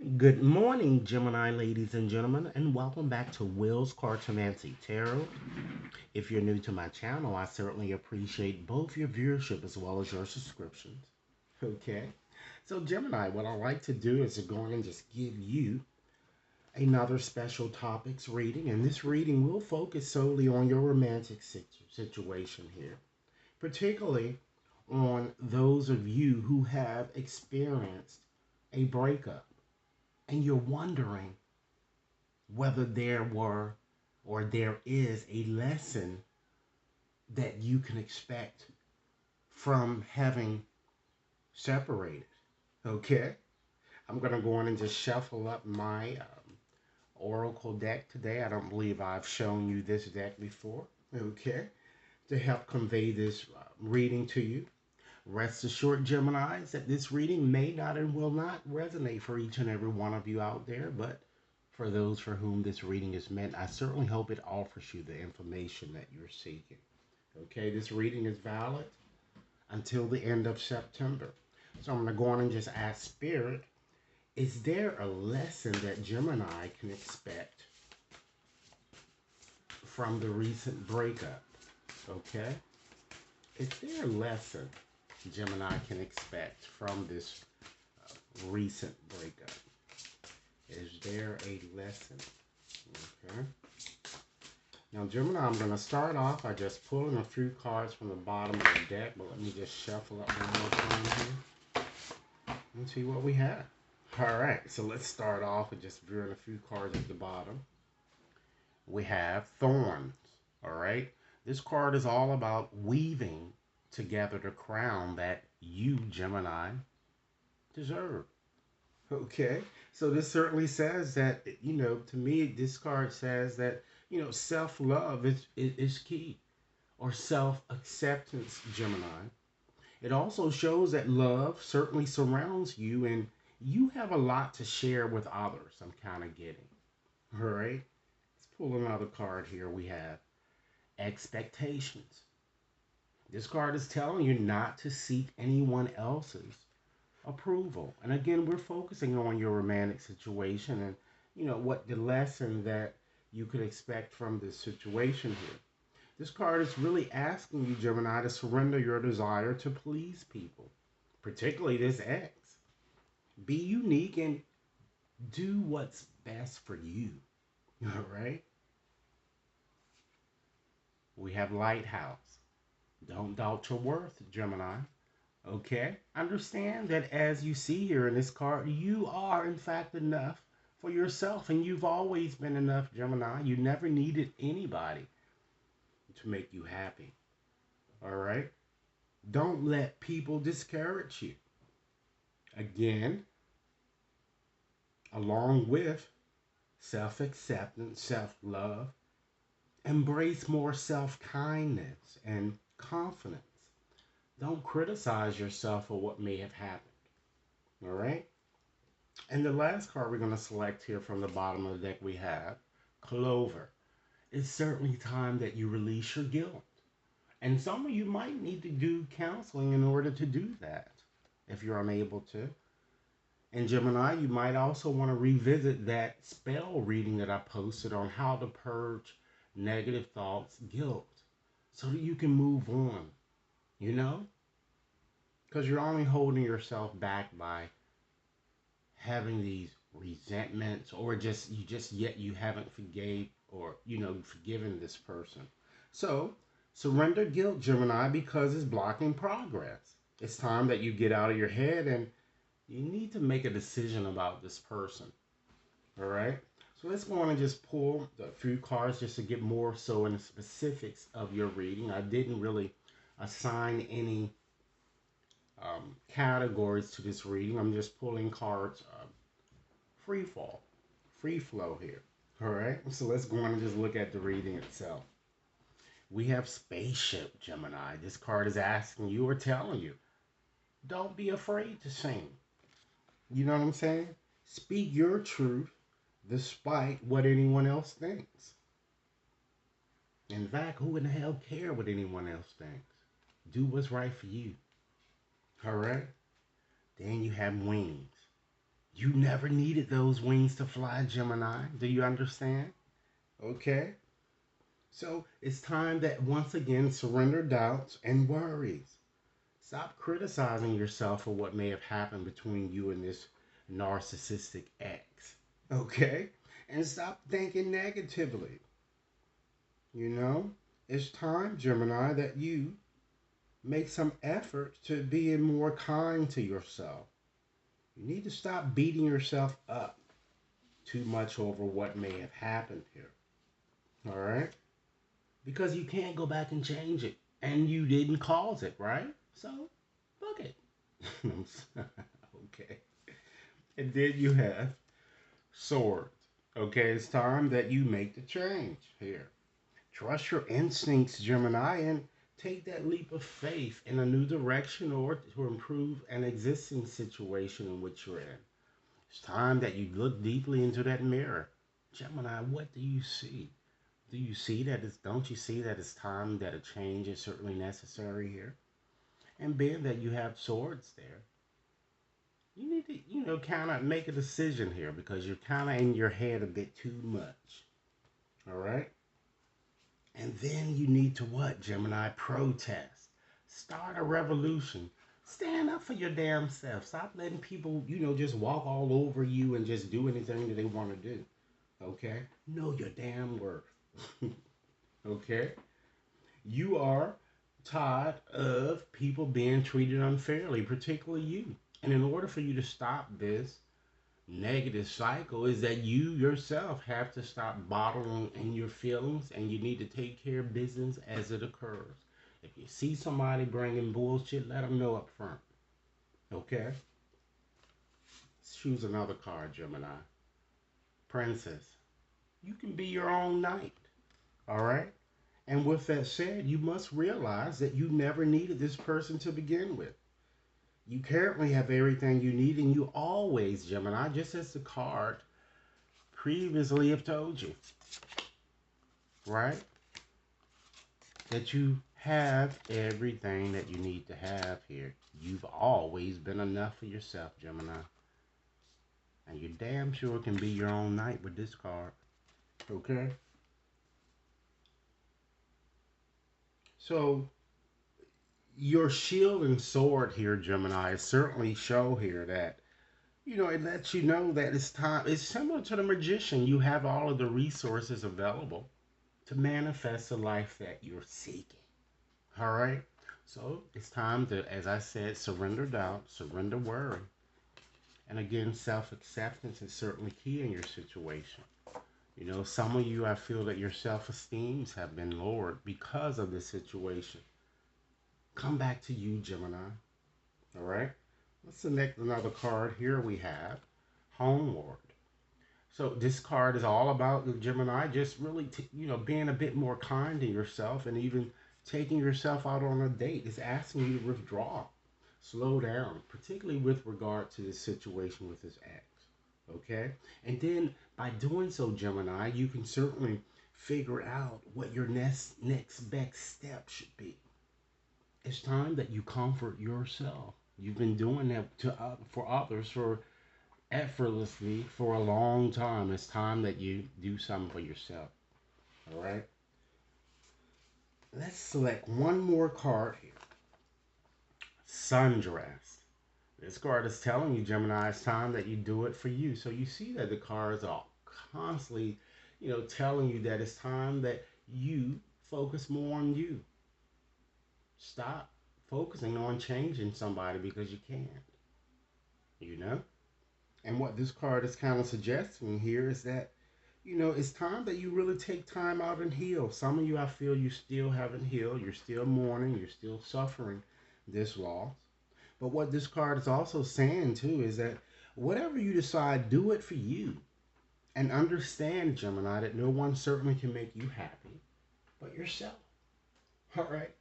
Good morning, Gemini ladies and gentlemen, and welcome back to Will's Cartomancy Tarot. If you're new to my channel, I certainly appreciate both your viewership as well as your subscriptions. Okay, so Gemini, what I like to do is to go in and just give you another special topics reading, and this reading will focus solely on your romantic situation here, particularly on those of you who have experienced a breakup and you're wondering whether there were or there is a lesson that you can expect from having separated. Okay? I'm going to go on and just shuffle up my Oracle deck today. I don't believe I've shown you this deck before. Okay? To help convey this reading to you. Rest assured, Geminis, that this reading may not and will not resonate for each and every one of you out there, but for those for whom this reading is meant, I certainly hope it offers you the information that you're seeking. Okay, this reading is valid until the end of September. So I'm going to go on and just ask Spirit, is there a lesson that Gemini can expect from the recent breakup? Okay, is there a lesson Gemini can expect from this recent breakup? Is there a lesson? Okay. Now, Gemini, I'm going to start off by just pulling a few cards from the bottom of the deck, but let me just shuffle up one more time here and see what we have. All right, so let's start off with just viewing a few cards at the bottom. We have Thorns, all right? This card is all about weaving together the crown that you, Gemini, deserve. Okay, so this certainly says that, to me, this card says that, self love is key, or self acceptance, Gemini. It also shows that love certainly surrounds you and you have a lot to share with others. I'm kind of getting. All right, let's pull another card here. We have expectations. This card is telling you not to seek anyone else's approval. And again, we're focusing on your romantic situation and what the lesson that you could expect from this situation here. This card is really asking you, Gemini, to surrender your desire to please people, particularly this ex. Be unique and do what's best for you. All right? We have Lighthouse. Don't doubt your worth, Gemini. Okay? Understand that as you see here in this card, you are in fact enough for yourself, and you've always been enough, Gemini. You never needed anybody to make you happy. All right? Don't let people discourage you. Again, along with self acceptance, self love, embrace more self kindness and confidence. Don't criticize yourself for what may have happened. All right? And the last card we're going to select here from the bottom of the deck we have Clover. It's certainly time that you release your guilt. And some of you might need to do counseling in order to do that if you're unable to. And Gemini, you might also want to revisit that spell reading that I posted on how to purge negative thoughts, guilt, so that you can move on, you know? Because you're only holding yourself back by having these resentments or just yet you haven't forgave or forgiven this person. So surrender guilt, Gemini, because it's blocking progress. It's time that you get out of your head and you need to make a decision about this person. All right, so let's go on and just pull a few cards just to get more so in the specifics of your reading. I didn't really assign any categories to this reading. I'm just pulling cards free fall, free flow here. All right, so let's go on and just look at the reading itself. We have Spaceship, Gemini. This card is asking you or telling you, don't be afraid to sing. You know what I'm saying? Speak your truth despite what anyone else thinks. In fact, who in the hell care what anyone else thinks? Do what's right for you. All right? Then you have Wings. You never needed those wings to fly, Gemini. Do you understand? Okay. So it's time that once again surrender doubts and worries. Stop criticizing yourself for what may have happened between you and this narcissistic ex. Okay? And stop thinking negatively. You know? It's time, Gemini, that you make some effort to be more kind to yourself. You need to stop beating yourself up too much over what may have happened here. All right? Because you can't go back and change it. And you didn't cause it, right? So, fuck it. Okay. And then you have swords. Okay, it's time that you make the change here. Trust your instincts, Gemini, and take that leap of faith in a new direction or to improve an existing situation in which you're in. It's time that you look deeply into that mirror. Gemini, what do you see? Do you see that it's don't you see that it's time that a change is certainly necessary here? And being that you have swords there, you need to, kind of make a decision here because you're kind of in your head a bit too much. All right? And then you need to what, Gemini? Protest. Start a revolution. Stand up for your damn self. Stop letting people, just walk all over you and just do anything that they want to do. Okay? Know your damn worth. Okay? You are tired of people being treated unfairly, particularly you. And in order for you to stop this negative cycle is that you yourself have to stop bottling in your feelings and you need to take care of business as it occurs. If you see somebody bringing bullshit, let them know up front. Okay? Let's choose another card, Gemini. Princess. You can be your own knight. All right? And with that said, you must realize that you never needed this person to begin with. You currently have everything you need, and you always, Gemini, just as the card previously have told you, right? That you have everything that you need to have here. You've always been enough for yourself, Gemini. And you damn sure can be your own knight with this card. Okay? So, your shield and sword here, Gemini, certainly show here that it lets you know that it's time. It's similar to the magician. You have all of the resources available to manifest the life that you're seeking. All right? So it's time to, as I said, surrender doubt, surrender worry. And again, self acceptance is certainly key in your situation. Some of you, I feel that your self esteems have been lowered because of this situation. Come back to you, Gemini. All right? Let's select another card. Here we have Homeward. So this card is all about the Gemini, just really, being a bit more kind to yourself and even taking yourself out on a date. It's asking you to withdraw, slow down, particularly with regard to this situation with this ex. Okay? And then by doing so, Gemini, you can certainly figure out what your next best step should be. It's time that you comfort yourself. You've been doing that for others for effortlessly for a long time. It's time that you do something for yourself. All right. Let's select one more card here. Sundress. This card is telling you, Gemini, it's time that you do it for you. So you see that the cards are constantly, telling you that it's time that you focus more on you. Stop focusing on changing somebody because you can't. You know? And what this card is kind of suggesting here is that, it's time that you really take time out and heal. Some of you, I feel you still haven't healed. You're still mourning. You're still suffering this loss. But what this card is also saying, too, is that whatever you decide, do it for you. And understand, Gemini, that no one certainly can make you happy but yourself. All right.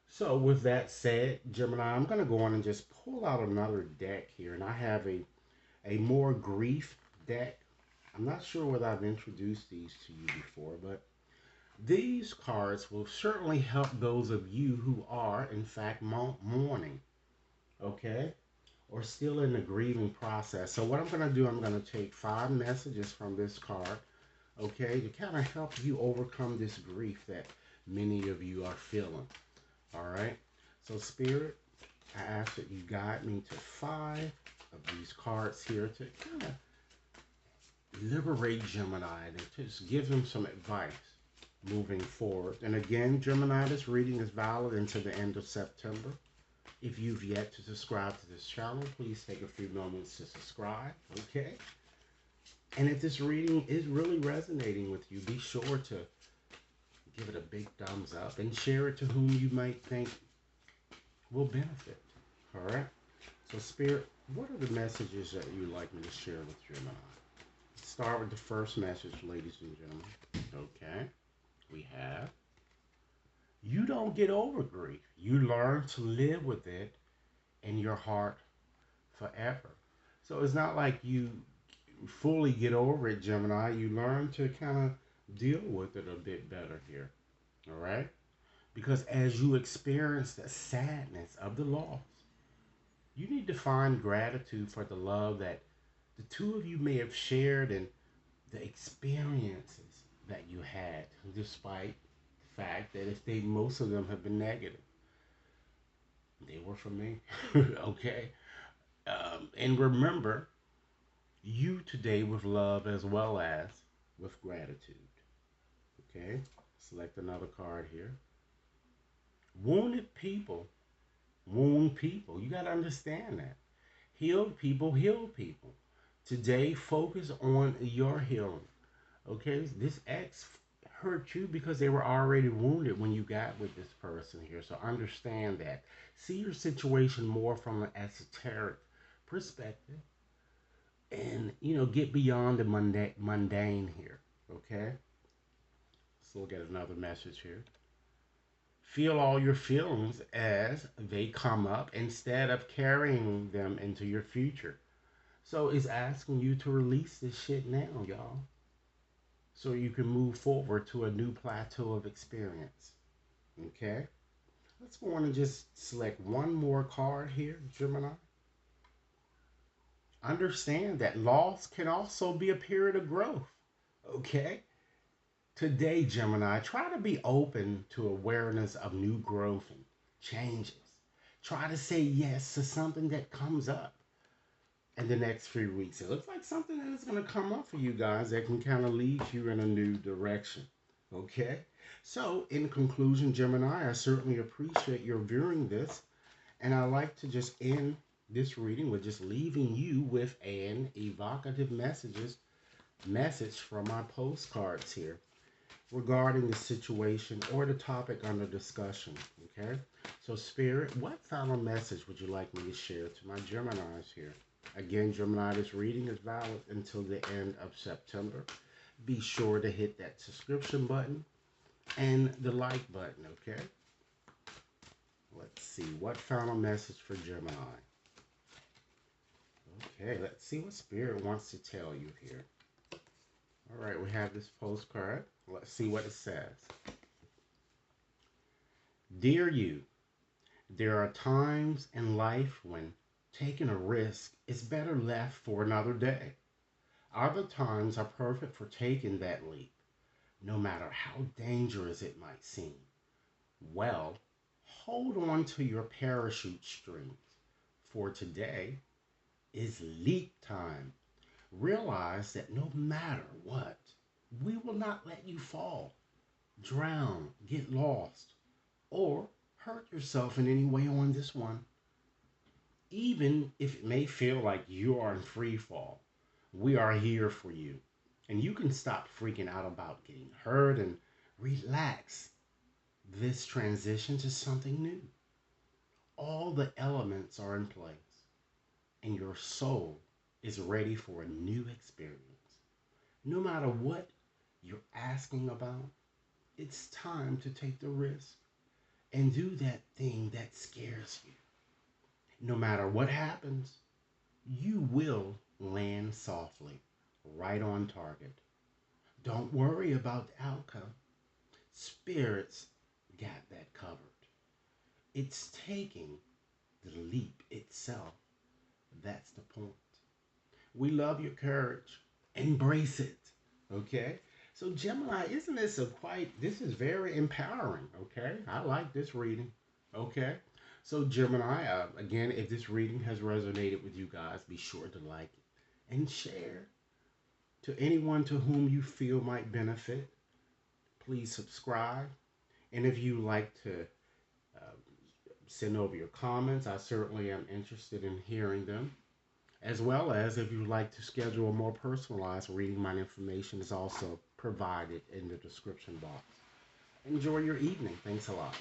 So, with that said, Gemini, I'm going to go on and just pull out another deck here. And I have a more grief deck. I'm not sure whether I've introduced these to you before, but these cards will certainly help those of you who are, in fact, mourning, okay? or still in the grieving process. So what I'm going to do, I'm going to take 5 messages from this card, okay, to kind of help you overcome this grief that many of you are feeling. All right. So Spirit, I ask that you guide me to 5 of these cards here to kind of liberate Gemini and just give them some advice moving forward. And again, Gemini, this reading is valid until the end of September. If you've yet to subscribe to this channel, please take a few moments to subscribe, okay? And if this reading is really resonating with you, be sure to give it a big thumbs up and share it to whom you might think will benefit, all right? So Spirit, what are the messages that you'd like me to share with Gemini? Start with the first message, ladies and gentlemen. Okay, we have, you don't get over grief. You learn to live with it in your heart forever. So it's not like you fully get over it, Gemini. You learn to kind of deal with it a bit better here. All right? Because as you experience the sadness of the loss, you need to find gratitude for the love that the two of you may have shared and the experiences that you had, despite the fact that if they most of them have been negative, they were for me. Okay? And remember, you today with love as well as with gratitude. Okay? Select another card here. Wounded people wound people. You got to understand that. Healed people heal people. Today, focus on your healing. Okay? This ex hurt you because they were already wounded when you got with this person here. So understand that. See your situation more from an esoteric perspective and, get beyond the mundane here. Okay? Let's look at another message here. Feel all your feelings as they come up instead of carrying them into your future. So it's asking you to release this shit now, y'all, so you can move forward to a new plateau of experience. Okay? Let's go on and just select one more card here, Gemini. Understand that loss can also be a period of growth. Okay? Today, Gemini, try to be open to awareness of new growth and changes. Try to say yes to something that comes up in the next few weeks. It looks like something that is going to come up for you guys that can kind of lead you in a new direction. Okay? So, in conclusion, Gemini, I certainly appreciate your viewing this. And I like to just end this reading with just leaving you with an evocative message from my postcards here regarding the situation or the topic under discussion. Okay? So, Spirit, what final message would you like me to share to my Geminis here? Again, Gemini, this reading is valid until the end of September. Be sure to hit that subscription button and the like button, okay? Let's see, what final message for Gemini? Okay, let's see what Spirit wants to tell you here. All right, we have this postcard. Let's see what it says. Dear you, there are times in life when taking a risk is better left for another day. Other times are perfect for taking that leap, no matter how dangerous it might seem. Well, hold on to your parachute strings, for today is leap time. Realize that no matter what, we will not let you fall, drown, get lost, or hurt yourself in any way on this one. Even if it may feel like you are in free fall, we are here for you. And you can stop freaking out about getting hurt and relax this transition to something new. All the elements are in place, and your soul is ready for a new experience. No matter what you're asking about, it's time to take the risk and do that thing that scares you. No matter what happens, you will land softly, right on target. Don't worry about the outcome. Spirits got that covered. It's taking the leap itself That's the point. We love your courage. Embrace it. Okay? So, Gemini, isn't this this is very empowering. Okay? I like this reading. Okay? So, Gemini, again, if this reading has resonated with you guys, be sure to like it and share to anyone to whom you feel might benefit. Please subscribe. And if you like to uh, send over your comments, I certainly am interested in hearing them. As well as if you'd like to schedule a more personalized reading, my information is also provided in the description box. Enjoy your evening. Thanks a lot.